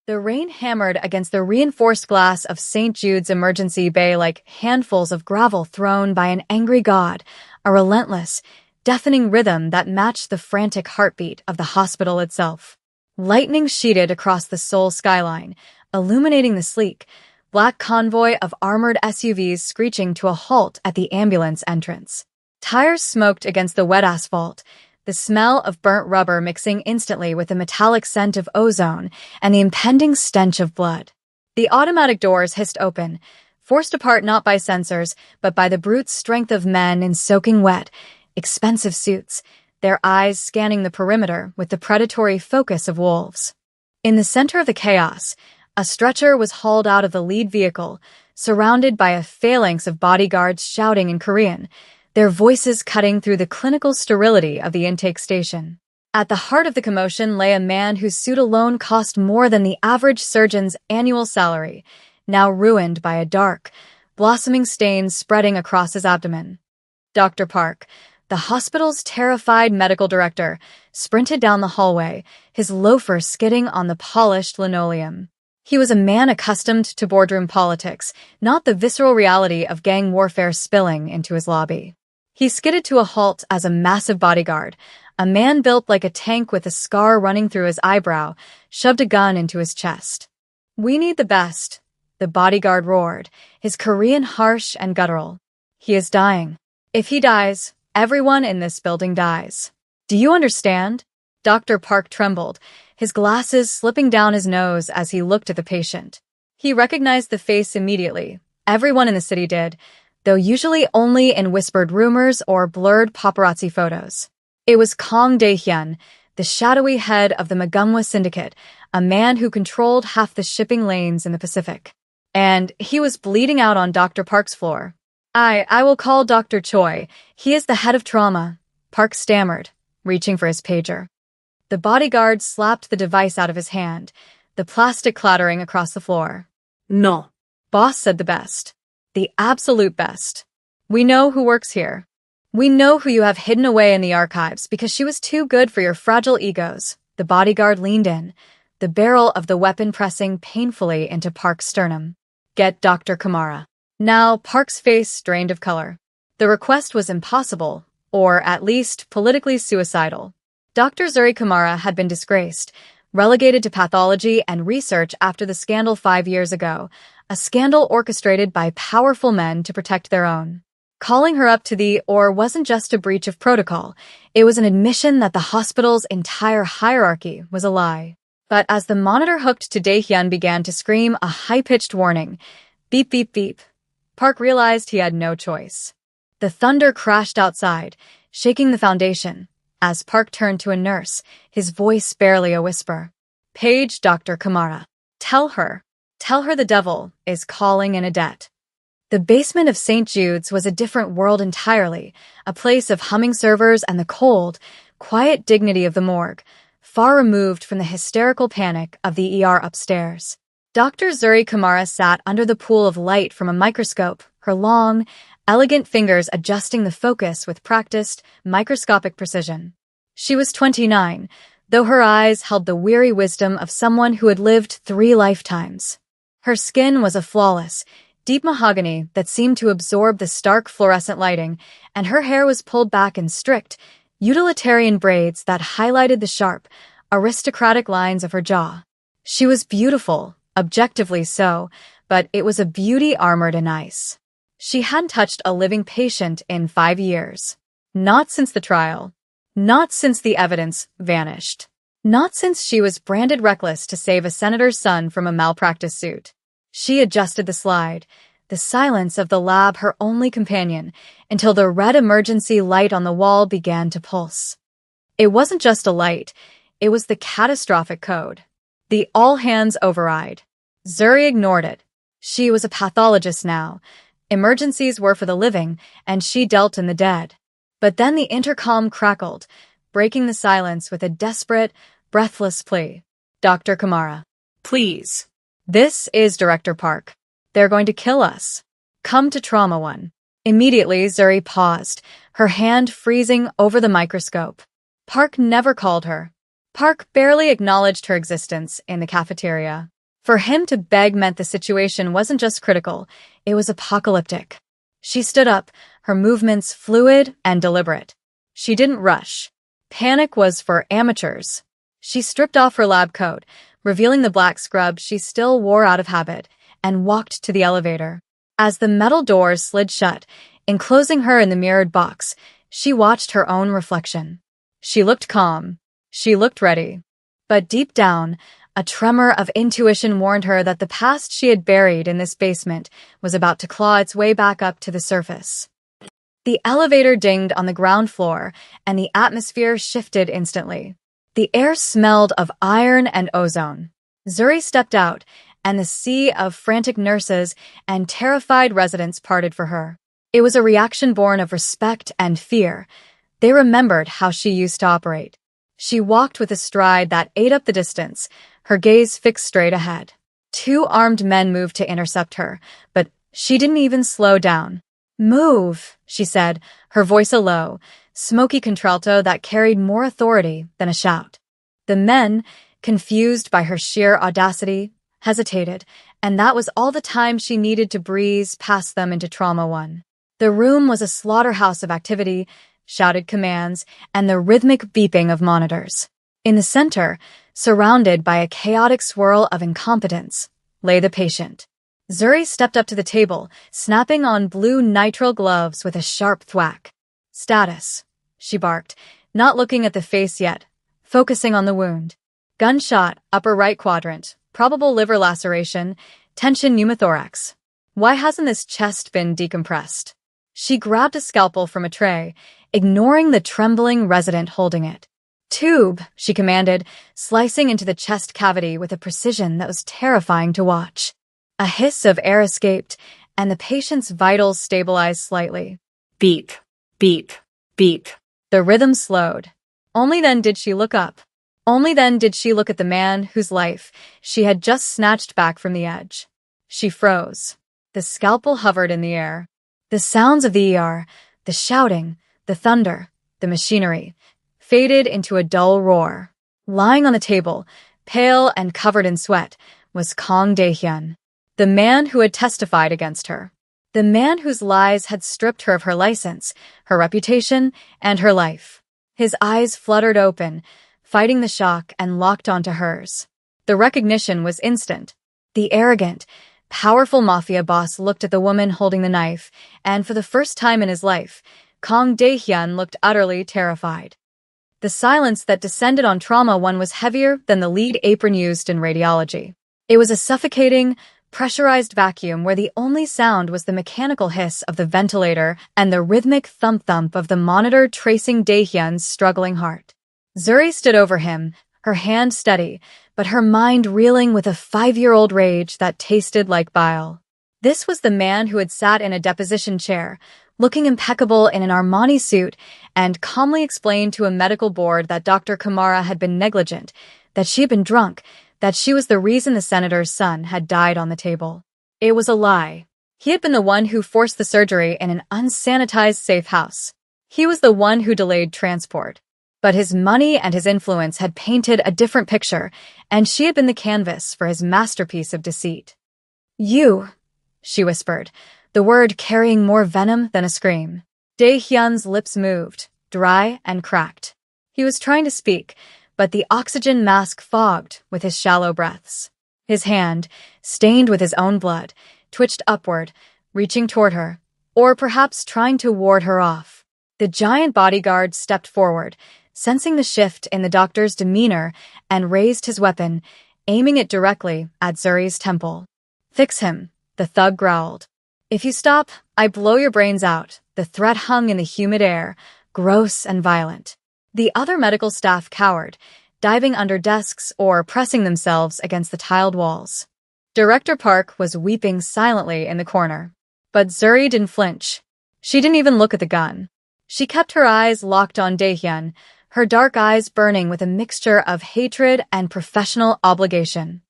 The rain hammered against the reinforced glass of St. Jude's emergency bay like handfuls of gravel thrown by an angry god, a relentless, deafening rhythm that matched the frantic heartbeat of the hospital itself. Lightning sheeted across the Seoul skyline, illuminating the sleek, black convoy of armored SUVs screeching to a halt at the ambulance entrance. Tires smoked against the wet asphalt, the smell of burnt rubber mixing instantly with the metallic scent of ozone and the impending stench of blood. The automatic doors hissed open, forced apart not by sensors, but by the brute strength of men in soaking wet, expensive suits, their eyes scanning the perimeter with the predatory focus of wolves. In the center of the chaos, a stretcher was hauled out of the lead vehicle, surrounded by a phalanx of bodyguards shouting in Korean, their voices cutting through the clinical sterility of the intake station. At the heart of the commotion lay a man whose suit alone cost more than the average surgeon's annual salary, now ruined by a dark, blossoming stain spreading across his abdomen. Dr. Park, the hospital's terrified medical director, sprinted down the hallway, his loafers skidding on the polished linoleum. He was a man accustomed to boardroom politics, not the visceral reality of gang warfare spilling into his lobby. He skidded to a halt as a massive bodyguard, a man built like a tank with a scar running through his eyebrow, shoved a gun into his chest. "We need the best," the bodyguard roared, his Korean harsh and guttural. "He is dying. If he dies, everyone in this building dies. Do you understand?" Dr. Park trembled, his glasses slipping down his nose as he looked at the patient. He recognized the face immediately. Everyone in the city did, though usually only in whispered rumors or blurred paparazzi photos. It was Kang Dae-hyun, the shadowy head of the Magumwa Syndicate, a man who controlled half the shipping lanes in the Pacific. And he was bleeding out on Dr. Park's floor. I will call Dr. Choi. He is the head of trauma," Park stammered, reaching for his pager. The bodyguard slapped the device out of his hand, the plastic clattering across the floor. "No." "Boss said the best. The absolute best. We know who works here. We know who you have hidden away in the archives because she was too good for your fragile egos." The bodyguard leaned in, the barrel of the weapon pressing painfully into Park's sternum. "Get Dr. Kamara." Now Park's face drained of color. The request was impossible, or at least politically suicidal. Dr. Zuri Kamara had been disgraced, relegated to pathology and research after the scandal 5 years ago, a scandal orchestrated by powerful men to protect their own. Calling her up to the OR wasn't just a breach of protocol, it was an admission that the hospital's entire hierarchy was a lie. But as the monitor hooked to Dae-hyun began to scream a high-pitched warning, beep beep beep, Park realized he had no choice. The thunder crashed outside, shaking the foundation, as Park turned to a nurse, his voice barely a whisper. "Page Dr. Kamara. Tell her the devil is calling in a debt." The basement of St. Jude's was a different world entirely, a place of humming servers and the cold, quiet dignity of the morgue, far removed from the hysterical panic of the ER upstairs. Dr. Zuri Kamara sat under the pool of light from a microscope, her long, elegant fingers adjusting the focus with practiced, microscopic precision. She was 29, though her eyes held the weary wisdom of someone who had lived 3 lifetimes. Her skin was a flawless, deep mahogany that seemed to absorb the stark fluorescent lighting, and her hair was pulled back in strict, utilitarian braids that highlighted the sharp, aristocratic lines of her jaw. She was beautiful, objectively so, but it was a beauty armored in ice. She hadn't touched a living patient in 5 years. Not since the trial. Not since the evidence vanished. Not since she was branded reckless to save a senator's son from a malpractice suit. She adjusted the slide, the silence of the lab her only companion, until the red emergency light on the wall began to pulse. It wasn't just a light, it was the catastrophic code. The all-hands override. Zuri ignored it. She was a pathologist now. Emergencies were for the living, and she dealt in the dead. But then the intercom crackled, breaking the silence with a desperate, breathless plea. "Dr. Kamara. Please." This is Director Park. They're going to kill us. Come to Trauma 1. Immediately, Zuri paused, her hand freezing over the microscope. Park never called her. Park barely acknowledged her existence in the cafeteria. For him to beg meant the situation wasn't just critical, it was apocalyptic. She stood up, her movements fluid and deliberate. She didn't rush. Panic was for amateurs. She stripped off her lab coat, revealing the black scrub she still wore out of habit, and walked to the elevator. As the metal doors slid shut, enclosing her in the mirrored box, she watched her own reflection. She looked calm. She looked ready. But deep down, a tremor of intuition warned her that the past she had buried in this basement was about to claw its way back up to the surface. The elevator dinged on the ground floor, and the atmosphere shifted instantly. The air smelled of iron and ozone. Zuri stepped out, and the sea of frantic nurses and terrified residents parted for her. It was a reaction born of respect and fear. They remembered how she used to operate. She walked with a stride that ate up the distance, her gaze fixed straight ahead. 2 armed men moved to intercept her, but she didn't even slow down. "Move," she said, her voice a low, smoky contralto that carried more authority than a shout. The men, confused by her sheer audacity, hesitated, and that was all the time she needed to breeze past them into Trauma 1. The room was a slaughterhouse of activity, shouted commands, and the rhythmic beeping of monitors. In the center, surrounded by a chaotic swirl of incompetence, lay the patient. Zuri stepped up to the table, snapping on blue nitrile gloves with a sharp thwack. "Status," she barked, not looking at the face yet, focusing on the wound. "Gunshot, upper right quadrant, probable liver laceration, tension pneumothorax. Why hasn't this chest been decompressed?" She grabbed a scalpel from a tray, ignoring the trembling resident holding it. "Tube," she commanded, slicing into the chest cavity with a precision that was terrifying to watch. A hiss of air escaped, and the patient's vitals stabilized slightly. Beep, beep, beep. The rhythm slowed. Only then did she look up. Only then did she look at the man whose life she had just snatched back from the edge. She froze. The scalpel hovered in the air. The sounds of the ER, the shouting, the thunder, the machinery, faded into a dull roar. Lying on the table, pale and covered in sweat, was Kang Dae-hyun, the man who had testified against her. The man whose lies had stripped her of her license, her reputation, and her life. His eyes fluttered open, fighting the shock, and locked onto hers. The recognition was instant. The arrogant, powerful Mafia boss looked at the woman holding the knife, and for the first time in his life, Kang Dae-hyun looked utterly terrified. The silence that descended on Trauma 1 was heavier than the lead apron used in radiology. It was a suffocating, pressurized vacuum where the only sound was the mechanical hiss of the ventilator and the rhythmic thump-thump of the monitor tracing Dae-hyun's struggling heart. Zuri stood over him, her hand steady, but her mind reeling with a 5-year-old rage that tasted like bile. This was the man who had sat in a deposition chair, looking impeccable in an Armani suit, and calmly explained to a medical board that Dr. Kamara had been negligent, that she had been drunk, that she was the reason the senator's son had died on the table. It was a lie. He had been the one who forced the surgery in an unsanitized safe house. He was the one who delayed transport. But his money and his influence had painted a different picture, and she had been the canvas for his masterpiece of deceit. "You," she whispered, the word carrying more venom than a scream. Dae-hyun's lips moved, dry and cracked. He was trying to speak, but the oxygen mask fogged with his shallow breaths. His hand, stained with his own blood, twitched upward, reaching toward her, or perhaps trying to ward her off. The giant bodyguard stepped forward, sensing the shift in the doctor's demeanor, and raised his weapon, aiming it directly at Zuri's temple. "Fix him," the thug growled. "If you stop, I blow your brains out." The threat hung in the humid air, gross and violent. The other medical staff cowered, diving under desks or pressing themselves against the tiled walls. Director Park was weeping silently in the corner. But Zuri didn't flinch. She didn't even look at the gun. She kept her eyes locked on Dae-hyun, her dark eyes burning with a mixture of hatred and professional obligation.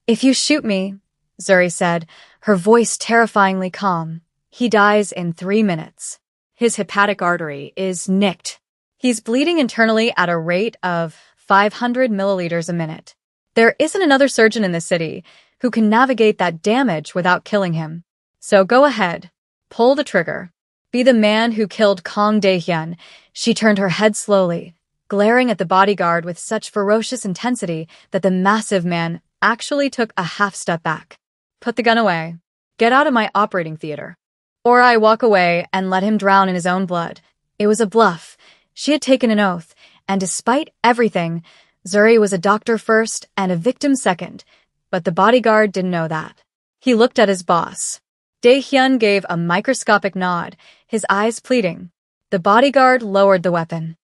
"If you shoot me," Zuri said, her voice terrifyingly calm, "he dies in 3 minutes. His hepatic artery is nicked. He's bleeding internally at a rate of 500 milliliters a minute. There isn't another surgeon in the city. who can navigate that damage without killing him. So go ahead. Pull the trigger. Be the man who killed Kang Dae-hyun. She turned her head slowly, glaring at the bodyguard with such ferocious intensity that the massive man actually took a half step back. Put the gun away. Get out of my operating theater. Or I walk away and let him drown in his own blood. It was a bluff. She had taken an oath, and despite everything, Zuri was a doctor first and a victim second, but the bodyguard didn't know that. He looked at his boss. Dae-hyun gave a microscopic nod, his eyes pleading. The bodyguard lowered the weapon.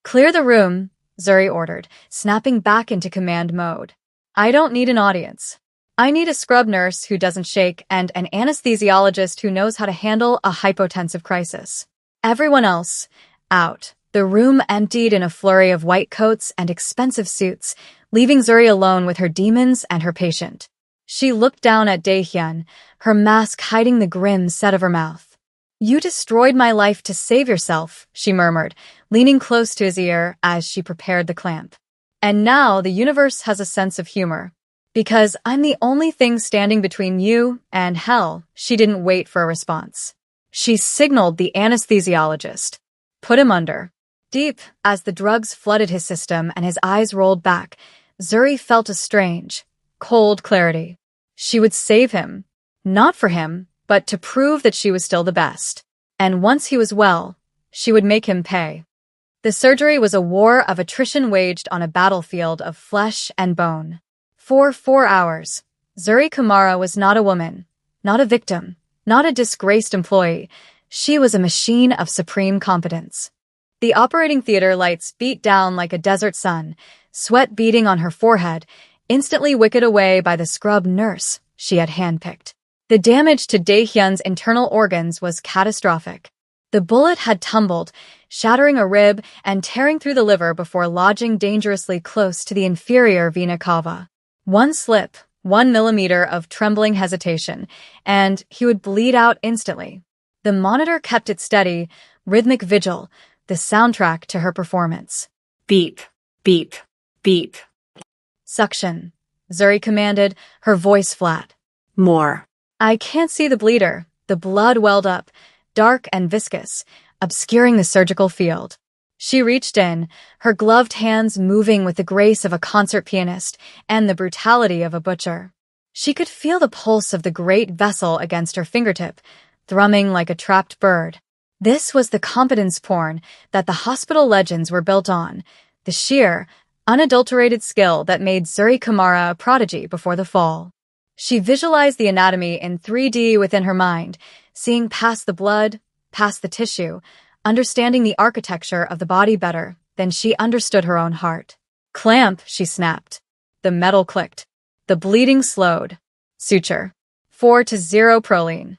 Clear the room, Zuri ordered, snapping back into command mode. I don't need an audience. I need a scrub nurse who doesn't shake and an anesthesiologist who knows how to handle a hypotensive crisis. Everyone else, out. The room emptied in a flurry of white coats and expensive suits, leaving Zuri alone with her demons and her patient. She looked down at Dae-hyun, her mask hiding the grim set of her mouth. You destroyed my life to save yourself, she murmured, leaning close to his ear as she prepared the clamp. And now the universe has a sense of humor. Because I'm the only thing standing between you and hell. She didn't wait for a response. She signaled the anesthesiologist. Put him under. Deep, as the drugs flooded his system and his eyes rolled back, Zuri felt a strange, cold clarity. She would save him. Not for him, but to prove that she was still the best. And once he was well, she would make him pay. The surgery was a war of attrition waged on a battlefield of flesh and bone. For 4 hours, Zuri Kumara was not a woman, not a victim, not a disgraced employee. She was a machine of supreme competence. The operating theater lights beat down like a desert sun, sweat beading on her forehead, instantly wicked away by the scrub nurse she had handpicked. The damage to Dae-hyun's internal organs was catastrophic. The bullet had tumbled, shattering a rib and tearing through the liver before lodging dangerously close to the inferior vena cava. One slip, 1 millimeter of trembling hesitation, and he would bleed out instantly. The monitor kept it steady, rhythmic vigil, the soundtrack to her performance. Beep, beep, beep. Suction, Zuri commanded, her voice flat. More. I can't see the bleeder. The blood welled up, dark and viscous, obscuring the surgical field. She reached in, her gloved hands moving with the grace of a concert pianist and the brutality of a butcher. She could feel the pulse of the great vessel against her fingertip, thrumming like a trapped bird. This was the competence porn that the hospital legends were built on, the sheer, unadulterated skill that made Zuri Kumara a prodigy before the fall. She visualized the anatomy in 3D within her mind, seeing past the blood, past the tissue, understanding the architecture of the body better than she understood her own heart. Clamp, she snapped. The metal clicked. The bleeding slowed. Suture. 4-0 proline.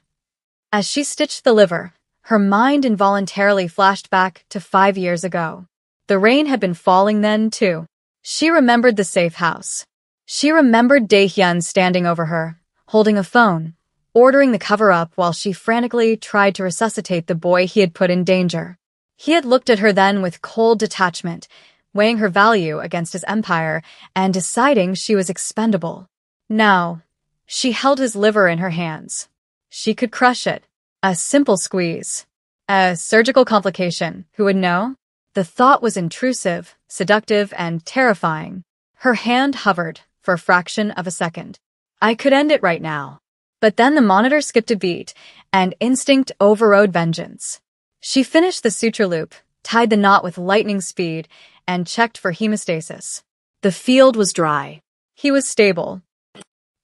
As she stitched the liver, her mind involuntarily flashed back to 5 years ago. The rain had been falling then, too. She remembered the safe house. She remembered Dae-hyun standing over her, holding a phone, ordering the cover-up while she frantically tried to resuscitate the boy he had put in danger. He had looked at her then with cold detachment, weighing her value against his empire and deciding she was expendable. Now, she held his liver in her hands. She could crush it. A simple squeeze. A surgical complication. Who would know? The thought was intrusive, seductive, and terrifying. Her hand hovered for a fraction of a second. I could end it right now. But then the monitor skipped a beat, and instinct overrode vengeance. She finished the suture loop, tied the knot with lightning speed, and checked for hemostasis. The field was dry. He was stable.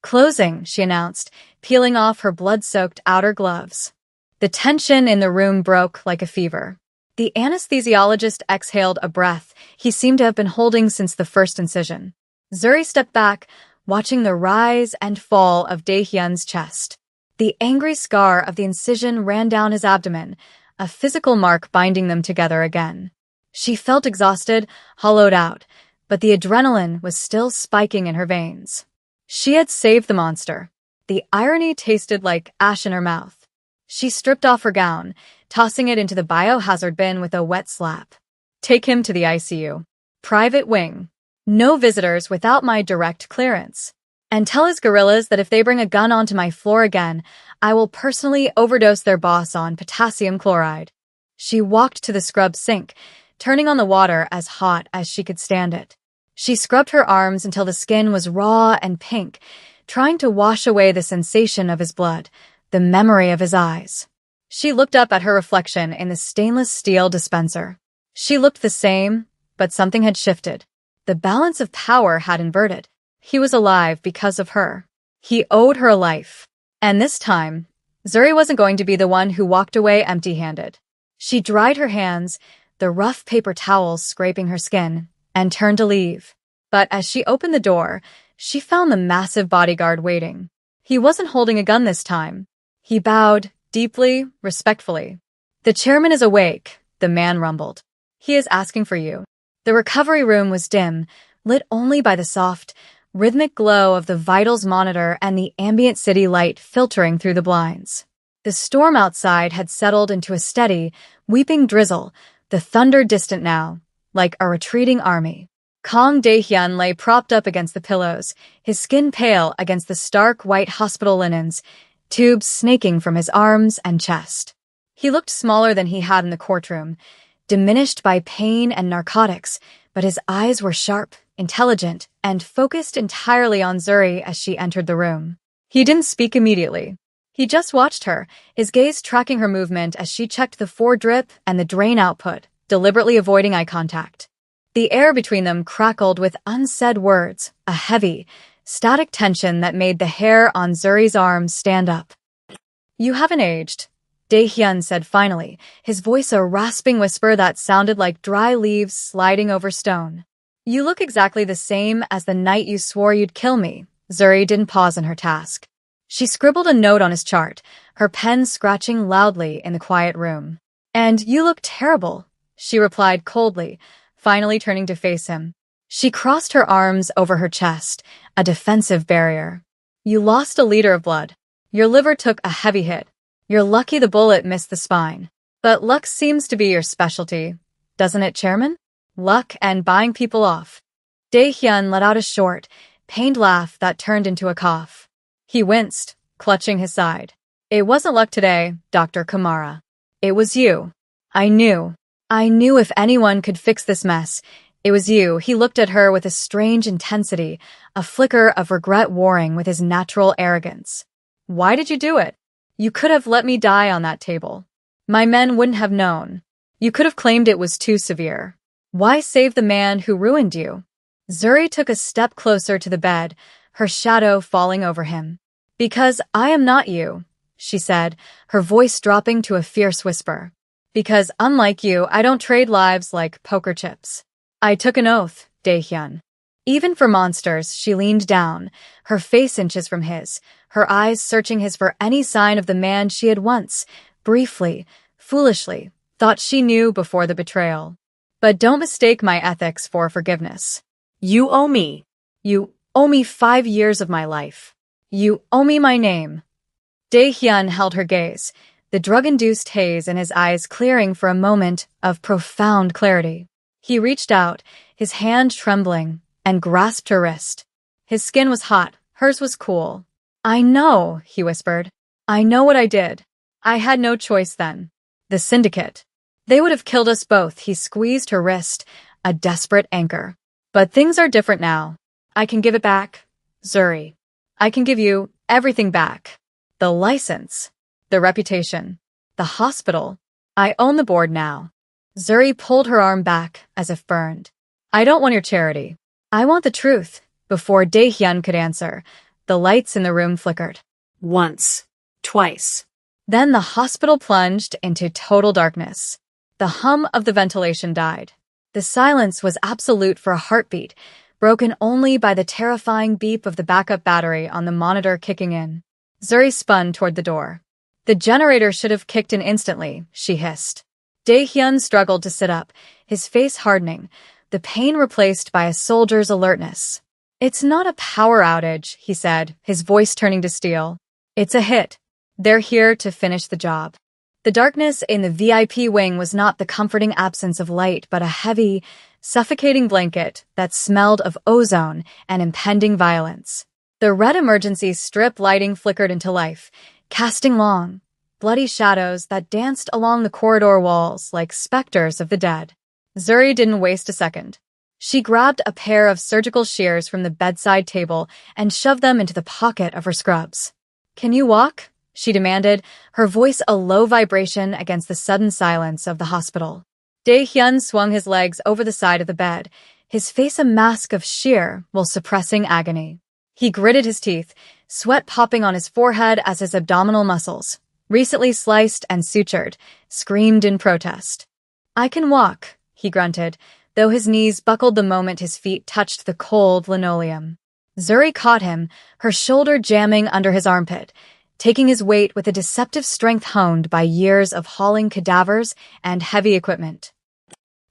Closing, she announced, peeling off her blood-soaked outer gloves. The tension in the room broke like a fever. The anesthesiologist exhaled a breath he seemed to have been holding since the first incision. Zuri stepped back, watching the rise and fall of Dae-hyun's chest. The angry scar of the incision ran down his abdomen, a physical mark binding them together again. She felt exhausted, hollowed out, but the adrenaline was still spiking in her veins. She had saved the monster. The irony tasted like ash in her mouth. She stripped off her gown, tossing it into the biohazard bin with a wet slap. Take him to the ICU. Private wing. No visitors without my direct clearance. And tell his gorillas that if they bring a gun onto my floor again, I will personally overdose their boss on potassium chloride. She walked to the scrub sink, turning on the water as hot as she could stand it. She scrubbed her arms until the skin was raw and pink, trying to wash away the sensation of his blood, the memory of his eyes. She looked up at her reflection in the stainless steel dispenser. She looked the same, but something had shifted. The balance of power had inverted. He was alive because of her. He owed her a life. And this time, Zuri wasn't going to be the one who walked away empty-handed. She dried her hands, the rough paper towels scraping her skin, and turned to leave. But as she opened the door, she found the massive bodyguard waiting. He wasn't holding a gun this time. He bowed, deeply, respectfully. "The chairman is awake," the man rumbled. "He is asking for you." The recovery room was dim, lit only by the soft, rhythmic glow of the vitals monitor and the ambient city light filtering through the blinds. The storm outside had settled into a steady, weeping drizzle, the thunder distant now, like a retreating army. Kang Dae-hyun lay propped up against the pillows, his skin pale against the stark white hospital linens, tubes snaking from his arms and chest. He looked smaller than he had in the courtroom, diminished by pain and narcotics, but his eyes were sharp, intelligent, and focused entirely on Zuri as she entered the room. He didn't speak immediately. He just watched her, his gaze tracking her movement as she checked the fore-drip and the drain output, deliberately avoiding eye contact. The air between them crackled with unsaid words, a heavy, static tension that made the hair on Zuri's arms stand up. "You haven't aged," Dae-hyun said finally, his voice a rasping whisper that sounded like dry leaves sliding over stone. "You look exactly the same as the night you swore you'd kill me." Zuri didn't pause in her task. She scribbled a note on his chart, her pen scratching loudly in the quiet room. "And you look terrible," she replied coldly, finally turning to face him. She crossed her arms over her chest, a defensive barrier. "You lost a liter of blood. Your liver took a heavy hit. You're lucky the bullet missed the spine. But luck seems to be your specialty, doesn't it, Chairman? Luck and buying people off." Dae-hyun let out a short, pained laugh that turned into a cough. He winced, clutching his side. "It wasn't luck today, Dr. Kamara. It was you. I knew if anyone could fix this mess, it was you." He looked at her with a strange intensity, a flicker of regret warring with his natural arrogance. "Why did you do it? You could have let me die on that table. My men wouldn't have known. You could have claimed it was too severe. Why save the man who ruined you?" Zuri took a step closer to the bed, her shadow falling over him. "Because I am not you," she said, her voice dropping to a fierce whisper. "Because unlike you, I don't trade lives like poker chips. I took an oath, Dae-hyun." Even for monsters, she leaned down, her face inches from his, her eyes searching his for any sign of the man she had once, briefly, foolishly, thought she knew before the betrayal. "But don't mistake my ethics for forgiveness. You owe me. You owe me 5 years of my life. You owe me my name." Dae-hyun held her gaze, the drug-induced haze in his eyes clearing for a moment of profound clarity. He reached out, his hand trembling, and grasped her wrist. His skin was hot, hers was cool. "I know," he whispered. "I know what I did. I had no choice then. The syndicate. They would have killed us both." He squeezed her wrist, a desperate anchor. "But things are different now. I can give it back, Zuri. I can give you everything back. The license, the reputation, the hospital. I own the board now." Zuri pulled her arm back as if burned. "I don't want your charity. I want the truth." Before Dae-hyun could answer, the lights in the room flickered. Once. Twice. Then the hospital plunged into total darkness. The hum of the ventilation died. The silence was absolute for a heartbeat, broken only by the terrifying beep of the backup battery on the monitor kicking in. Zuri spun toward the door. "The generator should have kicked in instantly," she hissed. Dae-hyun struggled to sit up, his face hardening, the pain replaced by a soldier's alertness. "It's not a power outage," he said, his voice turning to steel. "It's a hit. They're here to finish the job." The darkness in the VIP wing was not the comforting absence of light, but a heavy, suffocating blanket that smelled of ozone and impending violence. The red emergency strip lighting flickered into life, casting long, bloody shadows that danced along the corridor walls like specters of the dead. Zuri didn't waste a second. She grabbed a pair of surgical shears from the bedside table and shoved them into the pocket of her scrubs. "Can you walk?" she demanded, her voice a low vibration against the sudden silence of the hospital. Dae-hyun swung his legs over the side of the bed, his face a mask of sheer while suppressing agony. He gritted his teeth, sweat popping on his forehead as his abdominal muscles, recently sliced and sutured, screamed in protest. "I can walk," he grunted, though his knees buckled the moment his feet touched the cold linoleum. Zuri caught him, her shoulder jamming under his armpit, taking his weight with a deceptive strength honed by years of hauling cadavers and heavy equipment.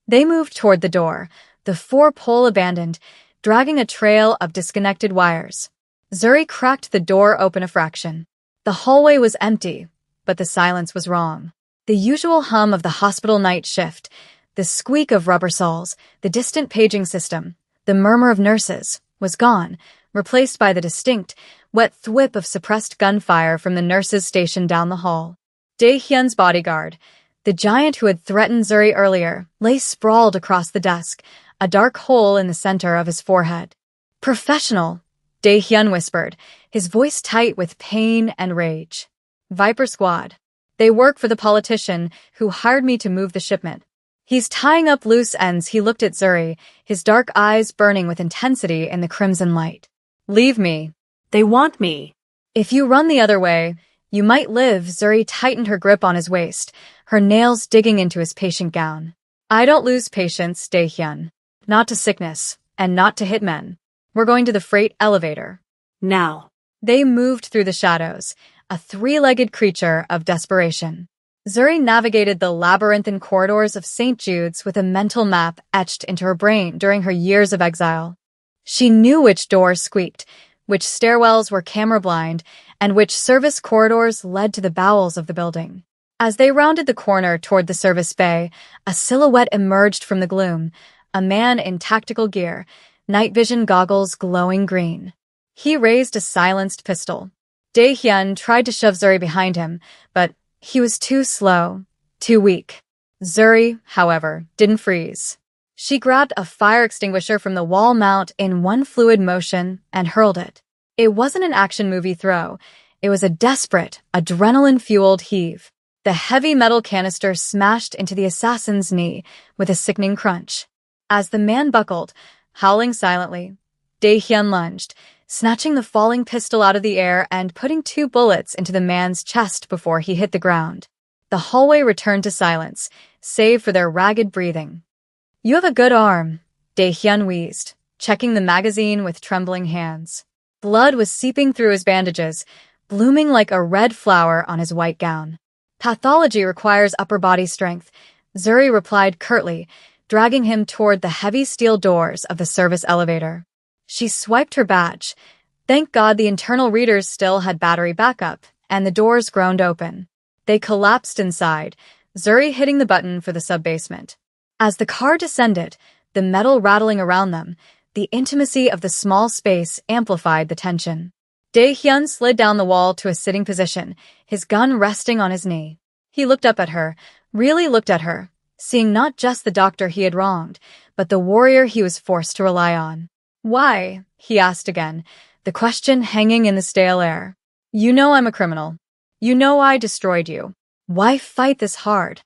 They moved toward the door, the four-pole abandoned, dragging a trail of disconnected wires. Zuri cracked the door open a fraction. The hallway was empty, but the silence was wrong. The usual hum of the hospital night shift, the squeak of rubber saws, the distant paging system, the murmur of nurses, was gone, replaced by the distinct, wet thwip of suppressed gunfire from the nurses stationed down the hall. Dae-hyun's bodyguard, the giant who had threatened Zuri earlier, lay sprawled across the desk, a dark hole in the center of his forehead. "Professional," Dae-hyun whispered, his voice tight with pain and rage. "Viper Squad. They work for the politician who hired me to move the shipment. He's tying up loose ends." He looked at Zuri, his dark eyes burning with intensity in the crimson light. "Leave me. They want me. If you run the other way, you might live." Zuri tightened her grip on his waist, her nails digging into his patient gown. "I don't lose patience, Dae-hyun. Not to sickness, and not to hitmen. We're going to the freight elevator. Now." They moved through the shadows, a three-legged creature of desperation. Zuri navigated the labyrinthine corridors of St. Jude's with a mental map etched into her brain during her years of exile. She knew which doors squeaked, which stairwells were camera-blind, and which service corridors led to the bowels of the building. As they rounded the corner toward the service bay, a silhouette emerged from the gloom, a man in tactical gear, night vision goggles glowing green. He raised a silenced pistol. Dae-hyun tried to shove Zuri behind him, but he was too slow, too weak. Zuri, however, didn't freeze. She grabbed a fire extinguisher from the wall mount in one fluid motion and hurled it. It wasn't an action movie throw. It was a desperate, adrenaline-fueled heave. The heavy metal canister smashed into the assassin's knee with a sickening crunch. As the man buckled, howling silently, Dae-hyun lunged, snatching the falling pistol out of the air and putting 2 bullets into the man's chest before he hit the ground. The hallway returned to silence, save for their ragged breathing. "You have a good arm," Dae-hyun wheezed, checking the magazine with trembling hands. Blood was seeping through his bandages, blooming like a red flower on his white gown. "Pathology requires upper body strength," Zuri replied curtly, dragging him toward the heavy steel doors of the service elevator. She swiped her badge. Thank God the internal readers still had battery backup, and the doors groaned open. They collapsed inside, Zuri hitting the button for the sub-basement. As the car descended, the metal rattling around them, the intimacy of the small space amplified the tension. Dae-hyun slid down the wall to a sitting position, his gun resting on his knee. He looked up at her, really looked at her, seeing not just the doctor he had wronged, but the warrior he was forced to rely on. "Why?" he asked again, the question hanging in the stale air. "You know I'm a criminal. You know I destroyed you. Why fight this hard?"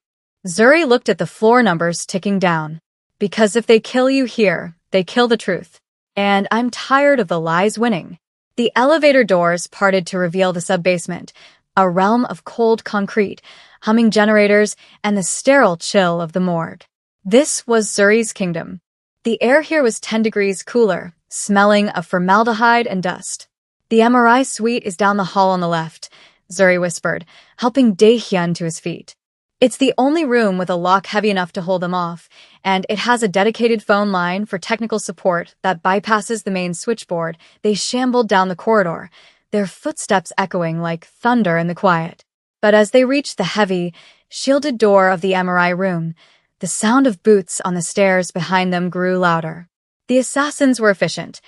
Zuri looked at the floor numbers ticking down. "Because if they kill you here, they kill the truth. And I'm tired of the lies winning." The elevator doors parted to reveal the sub-basement, a realm of cold concrete, humming generators, and the sterile chill of the morgue. This was Zuri's kingdom. The air here was 10 degrees cooler, smelling of formaldehyde and dust. "The MRI suite is down the hall on the left," Zuri whispered, helping Dae-hyun to his feet. "It's the only room with a lock heavy enough to hold them off, and it has a dedicated phone line for technical support that bypasses the main switchboard." They shambled down the corridor, their footsteps echoing like thunder in the quiet. But as they reached the heavy, shielded door of the MRI room, the sound of boots on the stairs behind them grew louder. The assassins were efficient.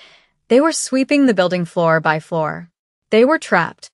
They were sweeping the building floor by floor. They were trapped.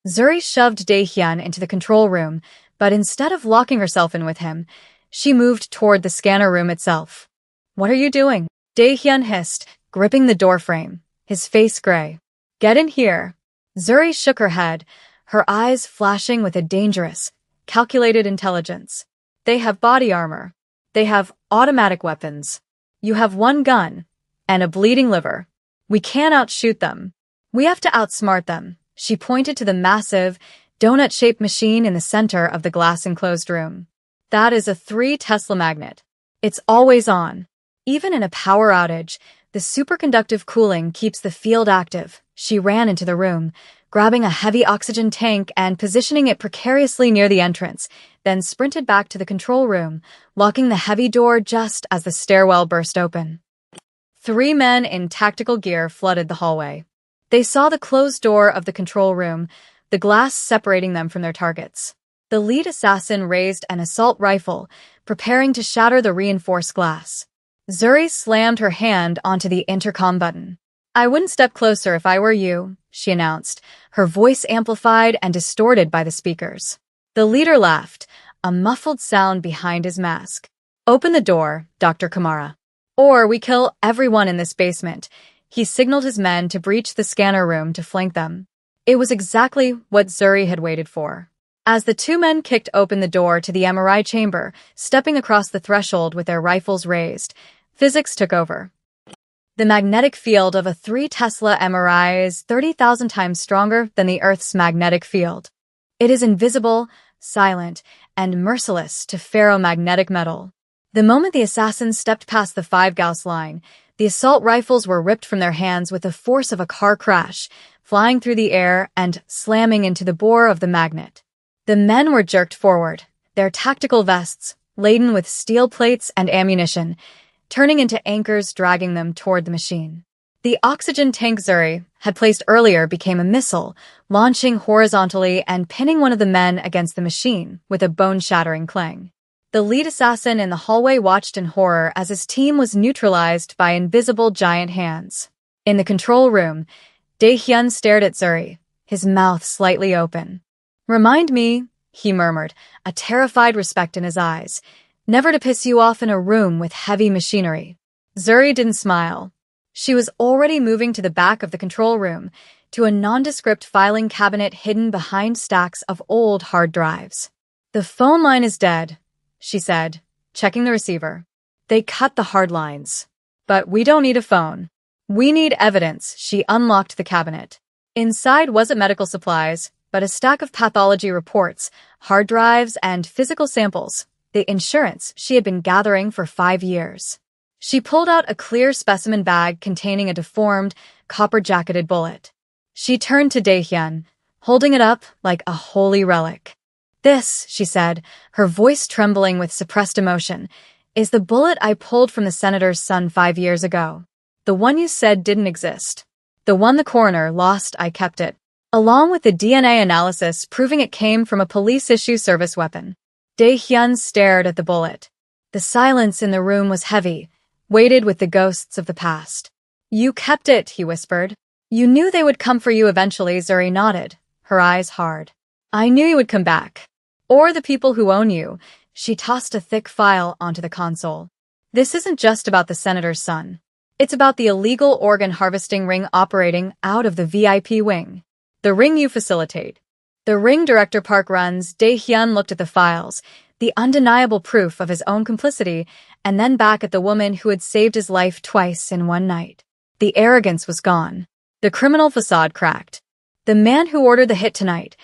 Zuri shoved Daehyun into the control room, but instead of locking herself in with him, she moved toward the scanner room itself. "What are you doing?" Daehyun hissed, gripping the doorframe, his face gray. "Get in here." Zuri shook her head, her eyes flashing with a dangerous, calculated intelligence. "They have body armor. They have automatic weapons. You have one gun and a bleeding liver. We can't outshoot them. We have to outsmart them." She pointed to the massive, donut-shaped machine in the center of the glass-enclosed room. "That is a 3 Tesla magnet. It's always on. Even in a power outage, the superconductive cooling keeps the field active." She ran into the room, grabbing a heavy oxygen tank and positioning it precariously near the entrance, then sprinted back to the control room, locking the heavy door just as the stairwell burst open. 3 men in tactical gear flooded the hallway. They saw the closed door of the control room, the glass separating them from their targets. The lead assassin raised an assault rifle, preparing to shatter the reinforced glass. Zuri slammed her hand onto the intercom button. "I wouldn't step closer if I were you," she announced, her voice amplified and distorted by the speakers. The leader laughed, a muffled sound behind his mask. "Open the door, Dr. Kamara. Or we kill everyone in this basement." He signaled his men to breach the scanner room to flank them. It was exactly what Zuri had waited for. As the 2 men kicked open the door to the MRI chamber, stepping across the threshold with their rifles raised, physics took over. The magnetic field of a 3 Tesla MRI is 30,000 times stronger than the Earth's magnetic field. It is invisible, silent, and merciless to ferromagnetic metal. The moment the assassins stepped past the 5 Gauss line, the assault rifles were ripped from their hands with the force of a car crash, flying through the air and slamming into the bore of the magnet. The men were jerked forward, their tactical vests, laden with steel plates and ammunition, turning into anchors dragging them toward the machine. The oxygen tank Zuri had placed earlier became a missile, launching horizontally and pinning one of the men against the machine with a bone-shattering clang. The lead assassin in the hallway watched in horror as his team was neutralized by invisible giant hands. In the control room, Daehyun stared at Zuri, his mouth slightly open. "Remind me," he murmured, a terrified respect in his eyes, "never to piss you off in a room with heavy machinery." Zuri didn't smile. She was already moving to the back of the control room, to a nondescript filing cabinet hidden behind stacks of old hard drives. "The phone line is dead," she said, checking the receiver. "They cut the hard lines. But we don't need a phone. We need evidence." She unlocked the cabinet. Inside wasn't medical supplies, but a stack of pathology reports, hard drives, and physical samples, the insurance she had been gathering for 5 years. She pulled out a clear specimen bag containing a deformed, copper-jacketed bullet. She turned to Daehyun, holding it up like a holy relic. "This," she said, her voice trembling with suppressed emotion, "is the bullet I pulled from the senator's son 5 years ago. The one you said didn't exist. The one the coroner lost, I kept it, along with the DNA analysis proving it came from a police-issue service weapon." Daehyun stared at the bullet. The silence in the room was heavy, weighted with the ghosts of the past. "You kept it," he whispered. "You knew they would come for you eventually." Zuri nodded, her eyes hard. "I knew you would come back. Or the people who own you." She tossed a thick file onto the console. "This isn't just about the senator's son. It's about the illegal organ harvesting ring operating out of the VIP wing. The ring you facilitate. The ring Director Park runs." Daehyun looked at the files, the undeniable proof of his own complicity, and then back at the woman who had saved his life twice in one night. The arrogance was gone. The criminal facade cracked. "The man who ordered the hit tonight,"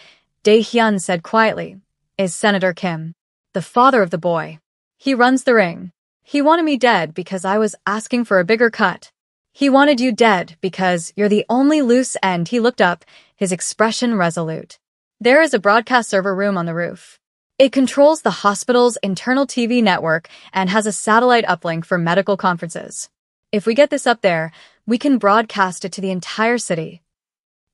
Daehyun said quietly, "is Senator Kim, the father of the boy. He runs the ring. He wanted me dead because I was asking for a bigger cut. He wanted you dead because you're the only loose end." He looked up, his expression resolute. "There is a broadcast server room on the roof. It controls the hospital's internal TV network and has a satellite uplink for medical conferences. If we get this up there, we can broadcast it to the entire city."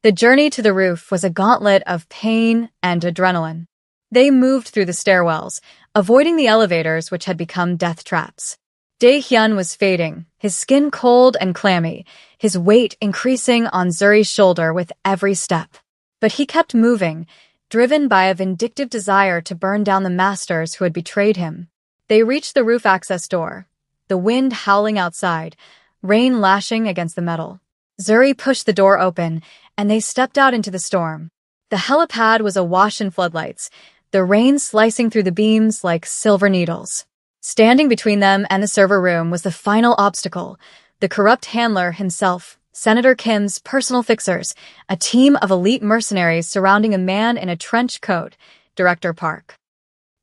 The journey to the roof was a gauntlet of pain and adrenaline. They moved through the stairwells, avoiding the elevators which had become death traps. Dae-hyun was fading, his skin cold and clammy, his weight increasing on Zuri's shoulder with every step. But he kept moving, driven by a vindictive desire to burn down the masters who had betrayed him. They reached the roof access door, the wind howling outside, rain lashing against the metal. Zuri pushed the door open, and they stepped out into the storm. The helipad was awash in floodlights, the rain slicing through the beams like silver needles. Standing between them and the server room was the final obstacle, the corrupt handler himself, Senator Kim's personal fixers, a team of elite mercenaries surrounding a man in a trench coat, Director Park.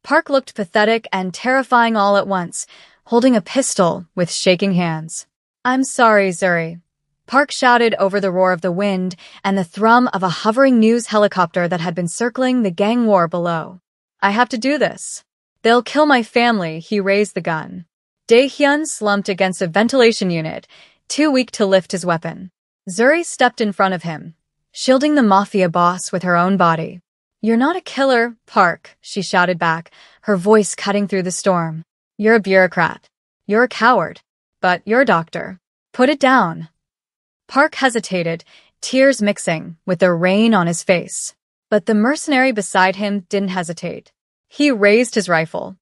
Park looked pathetic and terrifying all at once, holding a pistol with shaking hands. "I'm sorry, Zuri," Park shouted over the roar of the wind and the thrum of a hovering news helicopter that had been circling the gang war below. "I have to do this. They'll kill my family." He raised the gun. Dae-hyun slumped against a ventilation unit, too weak to lift his weapon. Zuri stepped in front of him, shielding the Mafia boss with her own body. "You're not a killer, Park," she shouted back, her voice cutting through the storm. "You're a bureaucrat. You're a coward. But you're a doctor. Put it down." Park hesitated, tears mixing with the rain on his face. But the mercenary beside him didn't hesitate. He raised his rifle.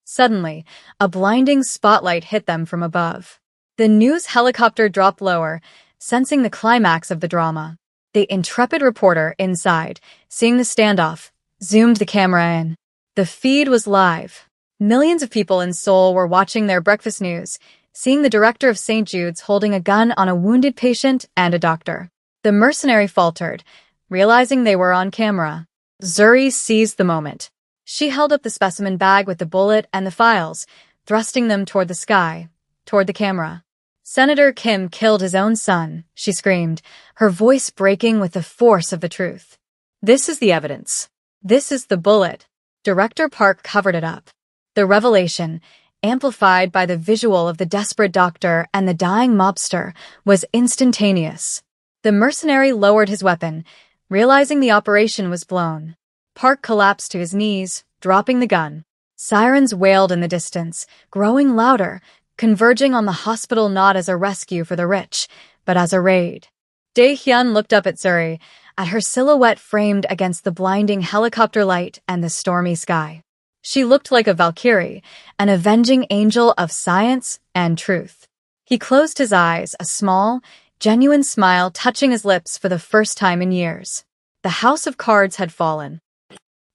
Suddenly, a blinding spotlight hit them from above. The news helicopter dropped lower, sensing the climax of the drama. The intrepid reporter inside, seeing the standoff, zoomed the camera in. The feed was live. Millions of people in Seoul were watching their breakfast news, seeing the director of St. Jude's holding a gun on a wounded patient and a doctor. The mercenary faltered, realizing they were on camera. Zuri seized the moment. She held up the specimen bag with the bullet and the files, thrusting them toward the sky, toward the camera. "Senator Kim killed his own son," she screamed, her voice breaking with the force of the truth. "This is the evidence. This is the bullet." Director Park covered it up. The revelation, amplified by the visual of the desperate doctor and the dying mobster, was instantaneous. The mercenary lowered his weapon, realizing the operation was blown. Park collapsed to his knees, dropping the gun. Sirens wailed in the distance, growing louder, converging on the hospital not as a rescue for the rich, but as a raid. Dae-hyun looked up at Zuri, at her silhouette framed against the blinding helicopter light and the stormy sky. She looked like a Valkyrie, an avenging angel of science and truth. He closed his eyes, a small, genuine smile touching his lips for the first time in years. The house of cards had fallen.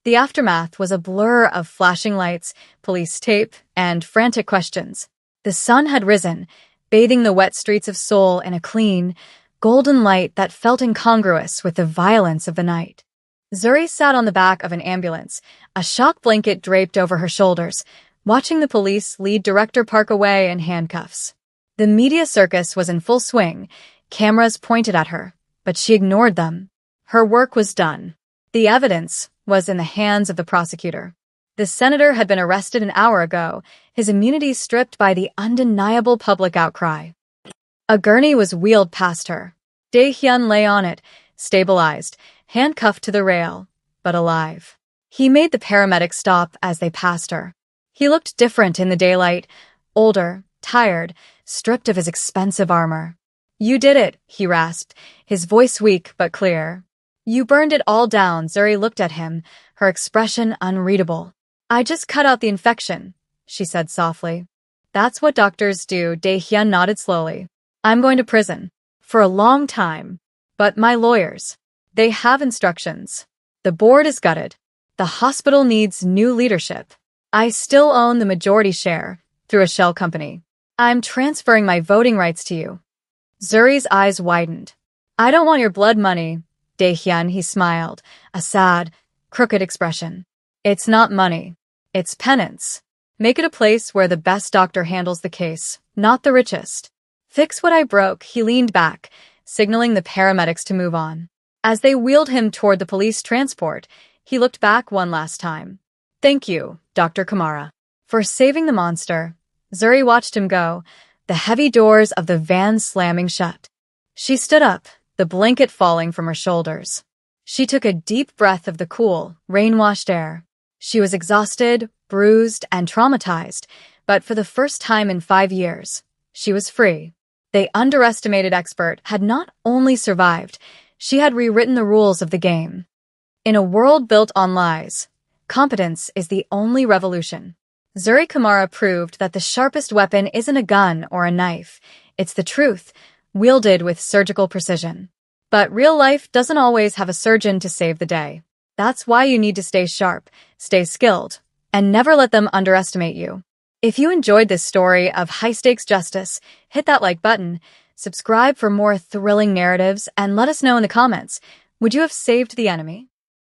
The aftermath was a blur of flashing lights, police tape, and frantic questions. The sun had risen, bathing the wet streets of Seoul in a clean, golden light that felt incongruous with the violence of the night. Zuri sat on the back of an ambulance, a shock blanket draped over her shoulders, watching the police lead Director Park away in handcuffs. The media circus was in full swing, cameras pointed at her, but she ignored them. Her work was done. The evidence was in the hands of the prosecutor. The senator had been arrested an hour ago, his immunity stripped by the undeniable public outcry. A gurney was wheeled past her. Dae-hyun lay on it, stabilized, handcuffed to the rail, but alive. He made the paramedics stop as they passed her. He looked different in the daylight, older, tired, stripped of his expensive armor. "You did it," he rasped, his voice weak but clear. "You burned it all down." Zuri looked at him, her expression unreadable. "I just cut out the infection," she said softly. "That's what doctors do." Dae-hyun nodded slowly. "I'm going to prison. For a long time. But my lawyers, they have instructions. The board is gutted. The hospital needs new leadership. I still own the majority share, through a shell company. I'm transferring my voting rights to you." Zuri's eyes widened. "I don't want your blood money, Dae-hyun," he smiled, a sad, crooked expression. "It's not money. It's penance. Make it a place where the best doctor handles the case, not the richest. Fix what I broke." He leaned back, signaling the paramedics to move on. As they wheeled him toward the police transport, he looked back one last time. "Thank you, Dr. Kamara, for saving the monster." Zuri watched him go, the heavy doors of the van slamming shut. She stood up, the blanket falling from her shoulders. She took a deep breath of the cool, rain-washed air. She was exhausted, bruised, and traumatized, But for the first time in 5 years, she was free. The underestimated expert had not only survived, she had rewritten the rules of the game. In a world built on lies, competence is the only revolution. Zuri Kamara proved that the sharpest weapon isn't a gun or a knife, it's the truth, wielded with surgical precision. But real life doesn't always have a surgeon to save the day. That's why you need to stay sharp, stay skilled, and never let them underestimate you. If you enjoyed this story of high-stakes justice, hit that like button, subscribe for more thrilling narratives, and let us know in the comments, would you have saved the enemy?